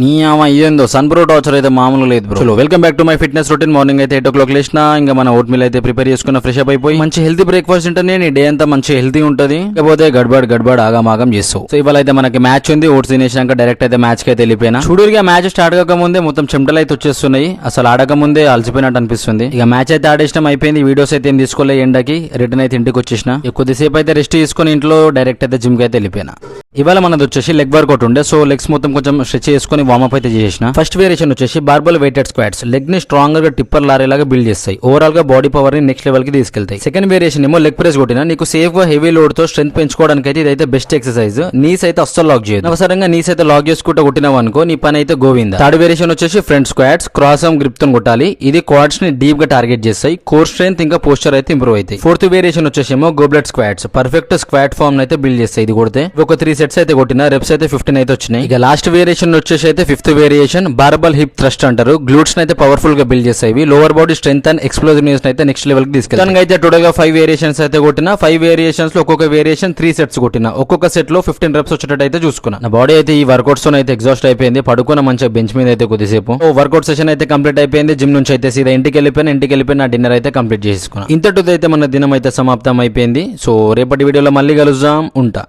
నీ అమ్మ ఏందో సన్ బ్రో టార్చర్ అయితే మామూలు లేదు బ్రో. చలో welcome back to my fitness routine. Morning అయితే 8 o'clock లేచినా ఇంకా మన ఓట్ మీల్ అయితే ప్రిపేర్ చేసుకున్న ఫ్రెష్ అప్ అయిపోయి మంచి హెల్తీ బ్రేక్ఫాస్ట్ ఉంటేనే నీ డే అంతా మంచి హెల్తీ ఉంటుంది. లేకపోతే గడ్బడ్ ఆగమాగం చేస్తావు. సో ఇవాళ అయితే మనకి మ్యాచ్ ఉంది. ఓట్స్ తినేసినాక డైరెక్ట్ అయితే మ్యాచ్ కి అయితే వెళ్ళిపోయినా. చూడుగా మ్యాచ్ స్టార్ట్ కాక ముందే మొత్తం చెమటలు అయితే వచ్చేస్తున్నాయి. అసలు ఆడక ముందే అలసిపోయినట్టు అనిపిస్తుంది. ఇక మ్యాచ్ అయితే ఆడేసినాం అయిపోయింది. వీడియోస్ అయితే ఏం తీసుకోలే ఎండకి. రిటర్న్ అయితే ఇంటికి వచ్చేసిన. కొద్దిసేపు అయితే రెస్ట్ తీసుకుని ఇంట్లో డైరెక్ట్ అయితే జిమ్ కి అయితే వెళ్ళిపోయినా. ఇవాళ మనది వచ్చేసి లెగ్ వర్కౌట్ ఉండే. సో లెగ్స్ మొత్తం కొంచెం స్ట్రెచ్ చేసుకుని వార్మప్ అయితే చేసిన. ఫస్ట్ వేరియేషన్ వచ్చేసి బార్బల్ వెయిటెడ్ స్క్వాట్స్. లెగ్ ని స్ట్రాంగ్ గా టిప్పర్ లారీలాగా బిల్డ్ చేస్తాయి. ఓవరాల్ గా బాడీ పవర్ ని నెక్స్ట్ లెవెల్ కి తీసుకెళ్తాయి. సెకండ్ వేరియేషన్ ఏమో లెగ్ ప్రెస్ కొట్టిన. నీకు సేఫ్ గా హెవీ లోడ్ తో స్ట్రెంత్ పెంచుకోవడానికి అయితే ఇదైతే బెస్ట్ ఎక్సర్సైజ్. నీస్ అయితే అస్సలు లాక్ చేయదు. అవసరంగా నీస్ అయితే లాక్ చేసుకుంటూ కొట్టినావు అనుకో నీ పని అయితే గోవిందా. థర్డ్ వేరియేషన్ వచ్చేసి front squats. Cross arm grip తో కొట్టాలి. ఇది క్వాడ్స్ ని డీప్ గా టార్గెట్ చేస్తాయి. కోర్ స్ట్రెంత్ ఇంకా పోస్చర్ అయితే ఇంప్రూవ్ అవుతాయి. ఫోర్త్ వేరియేషన్ వచ్చేసేమో goblet squats. Perfect squat form అయితే బిల్డ్ చేస్తాయి. ఇది కొడితే ఒక 3 సెట్స్ అయితే కొట్టిన. రెప్స్ అయితే 15 అయితే వచ్చినాయి. ఇక లాస్ట్ వేరియేషన్ వచ్చేసి అయితే ఫిఫ్త్ వేరియేషన్ బార్బల్ హిప్ థ్రస్ట్ అంటారు. గ్లూట్స్ అయితే పవర్ఫుల్ గా బిల్డ్ చేస్తాయి. లోవర్ బాడీ స్ట్రెంత్ అండ్ ఎక్స్ప్లోజివ్నెస్ అయితే నెక్స్ట్ లెవెల్ కి తీసుకెళ్తాను. అయితే టోటల్ గా 5 వేరియేషన్స్ అయితే కొట్టిన. 5 వేరియేషన్స్ లో ఒక్కొక్క వేరియేషన్ 3 సెట్స్ కొట్టిన. ఒక్కొక్క సెట్ లో 15 రెప్స్ వచ్చేటట్టు అయితే చూసుకున్నా. నా బాడీ అయితే ఈ వర్కౌట్స్ తో అయితే ఎగ్జాస్ట్ అయిపోయింది. పడుకున్న మంచిగా బెంచ్ మీద అయితే కొద్దిసేపు వర్కౌట్ సెషన్ అయితే కంప్లీట్ అయిపోయింది. జిమ్ నుంచి అయితే సీదా ఇంటికి వెళ్ళిపోయిన నా డిన్నర్ అయితే కంప్లీట్ చేసుకున్నా. ఇంతటితో అయితే మన దినం అయితే సమాప్తం అయిపోయింది. సో రేపటి వీడియోలో మళ్ళీ కలుద్దాం. ఉంటా.